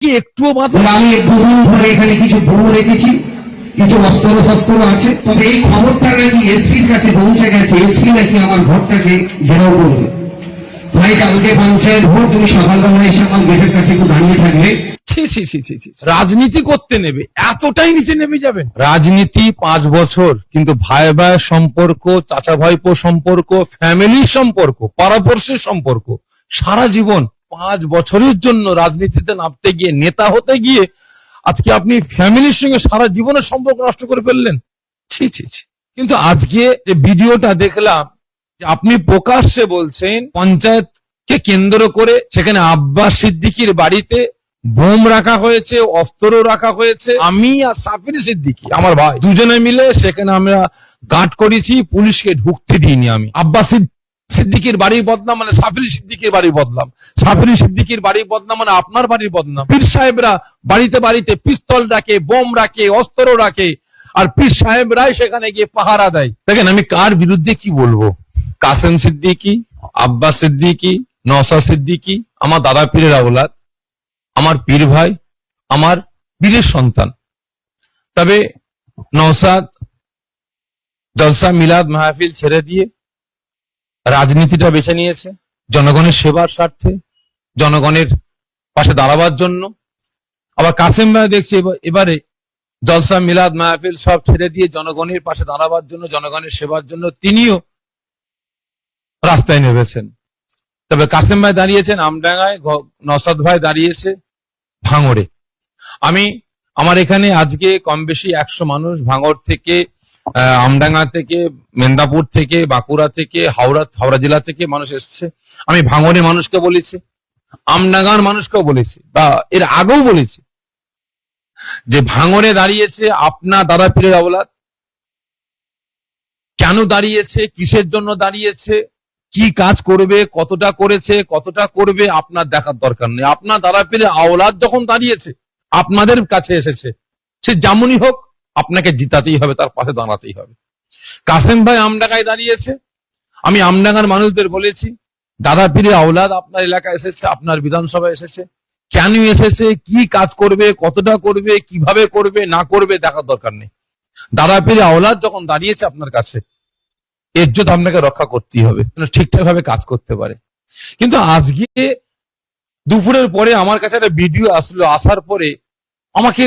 কি একটুও বাধা? আমি দুদিন ধরে এখানে কিছু বউ রেখেছি, কিছু অস্ত্র ফস্ত্র আছে। তবে এই খবরটা নাকি এসপির কাছে পৌঁছে গেছে, এসপি নাকি আমার ঘরটাকে ঘেরাও করবে। ভাই কালকে পঞ্চায়েত ভোট, তুমি সকালবেলা এসে আমার গেটের কাছে একটু দাঁড়িয়ে থাকবে। রাজনীতি করতে নেবে, এতটাই নিচে নেমে যাবেন? রাজনীতি 5 বছর, কিন্তু ভাই ভাই সম্পর্ক, চাচা ভাইপো সম্পর্ক, ফ্যামিলির সম্পর্ক, পাড়াপড়শির সম্পর্ক, সারা জীবন 5 বছরের জন্য রাজনীতিতে নামতে গিয়ে, নেতা হতে গিয়ে আজকে আপনি ফ্যামিলির সঙ্গে সারা জীবনের সম্পর্ক নষ্ট করে ফেললেন। ছি। কিন্তু আজকে যে ভিডিওটা দেখলাম, যে আপনি প্রকাশ্যে বলছেন পঞ্চায়েতকে কেন্দ্র করে সেখানে আব্বাস সিদ্দিকীর বাড়িতে বোম রাখা হয়েছে, অস্ত্র রাখা হয়েছে। আমি আর সাফির সিদ্দিকী, আমার ভাই, দুজনে মিলে সেখানে আমরা গার্ড করেছি, পুলিশকে ঢুকতে দিইনি। আমি আব্বাস সিদ্দিকীর বাড়ির বদনাম মানে সাফির সিদ্দিকীর বাড়ির বদনাম, সাফির সিদ্দিকীর বাড়ির বদনাম মানে আপনার বাড়ির বদনাম। পীর সাহেবরা বাড়িতে বাড়িতে পিস্তল রাখে, বোম রাখে, অস্ত্র রাখে, আর পীর সাহেবরাই সেখানে গিয়ে পাহারা দেয়। দেখেন, আমি কার বিরুদ্ধে কি বলবো? কাসেম সিদ্দিকী, আব্বাস সিদ্দিকী, নওশাদ সিদ্দিকী আমার দাদা পীরের আওলাদ, আমার পীর ভাই, আমার পীরের সন্তান। তবে নওশাদ জলসা মিলাদ মাহফিল ছেড়ে দিয়ে রাজনীতিটা বেছে নিয়েছে জনগণের সেবার স্বার্থে, জনগণের পাশে দাঁড়াবার জন্য। আবার কাসেম ভাই দেখছি এবারে জলসা মিলাদ মাহফিল সব ছেড়ে দিয়ে জনগণের পাশে দাঁড়াবার জন্য, জনগণের সেবার জন্য তিনিও রাস্তায় নেমেছেন। তবে কাসেম ভাই দাঁড়িয়েছেন আমডাঙ্গায়, নওশাদ ভাই দাঁড়িয়েছে ভাঙড়ে। আমার এখানে আজকে কম বেশি 100 মানুষ ভাঙড় থেকে, আমডাঙ্গা থেকে, মেদিনীপুর থেকে, বাঁকুড়া থেকে, হাওড়া জেলা থেকে মানুষ এসছে। আমি ভাঙড়ের মানুষকে বলেছি, আমডাঙ্গার মানুষকেও বলেছি, বা এর আগেও বলেছি, যে ভাঙড়ে দাঁড়িয়েছে আপনার দাদা পীরের আওলাদ। কেন দাঁড়িয়েছে, কিসের জন্য দাঁড়িয়েছে, কি কাজ করবে, কতটা করেছে, কতটা করবে আপনার দেখার দরকার নেই। আপনার দাদা পীরের আওলাদ যখন দাঁড়িয়েছে, আপনাদের কাছে এসেছে, সে যেমনই হোক আপনাকে জিতাতেই হবে, তার পাশে দাঁড়াতেই হবে। কাসেম ভাই আমডাঙ্গায় দাঁড়িয়েছে, আমি আমডাঙ্গার মানুষদের বলেছি, দাদা পীরের আওলাদ আপনার এলাকায় এসেছে, আপনার বিধানসভায় এসেছে, কেন এসেছে, কি কাজ করবে, কতটা করবে, কিভাবে করবে না করবে দেখার দরকার নেই। দাদা পীরের আওলাদ যখন দাঁড়িয়েছে আপনার কাছে, এর জন্য আপনাকে রক্ষা করতেই হবে, ঠিকঠাক ভাবে কাজ করতে পারে। কিন্তু আজকে দুপুরের পরে আমার কাছে একটা ভিডিও আসলো, আসার পরে আমাকে